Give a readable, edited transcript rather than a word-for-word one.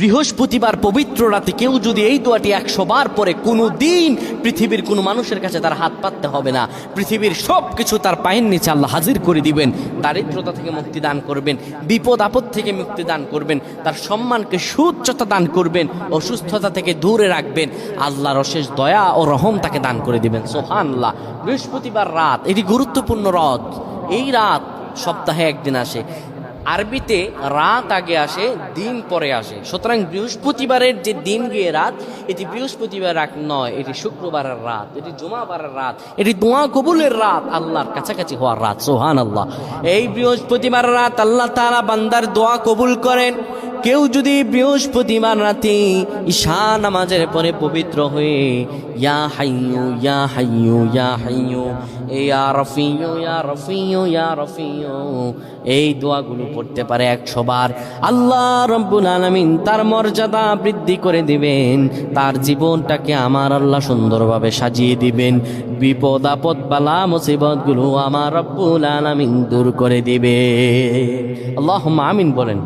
বৃহস্পতিবার পবিত্র রাতে কেউ যদি এই দোয়াটি 100 বার পরে কোনো দিন পৃথিবীর কোনো মানুষের কাছে তার হাত পাততে হবে না। পৃথিবীর সব কিছু তার পায়ের নিচে আল্লাহ হাজির করে দিবেন। দারিদ্রতা থেকে মুক্তি দান করবেন, বিপদ আপদ থেকে মুক্তি দান করবেন, তার সম্মানকে সুউচ্চতা দান করবেন, অসুস্থতা থেকে দূরে রাখবেন। আল্লাহর অশেষ দয়া ও রহম তাকে দান করে দিবেন। সুবহানাল্লাহ। বৃহস্পতিবার রাত এটি গুরুত্বপূর্ণ রাত। এই রাত সপ্তাহে একদিন আসে। আরবিতে রাত আগে আসে, দিন পরে আসে। সুতরাং বৃহস্পতিবারের যে দিন গিয়ে রাত, এটি বৃহস্পতিবার রাত নয়, এটি শুক্রবারের রাত, এটি জুমাবারের রাত, এটি দোয়া কবুলের রাত, আল্লাহর কাছাকাছি হওয়ার রাত। সুবহানাল্লাহ। এই বৃহস্পতিবার রাত আল্লাহ তাআলা বান্দার দোয়া কবুল করেন। কেউ যদি বৃহস্পতিবার রাতে ঈশা নামাজের পরে পবিত্র হয়ে ইয়া হাইয়ু ইয়া হাইয়ু ইয়া হাইয়ু ইয়া রফিয়ু ইয়া রফিয়ু ইয়া রফিয়ু এই দোয়াগুলো পড়তে পারে 100 বার, আল্লাহ রাব্বুল আলামিন তার মর্যাদা বৃদ্ধি করে দিবেন। তার জীবনটাকে আমার আল্লাহ সুন্দরভাবে সাজিয়ে দিবেন। বিপদ আপদ বালা মুসিবতগুলো আমার রাব্বুল আলামিন দূর করে দিবে। আল্লাহুম্মা আমিন বলেন।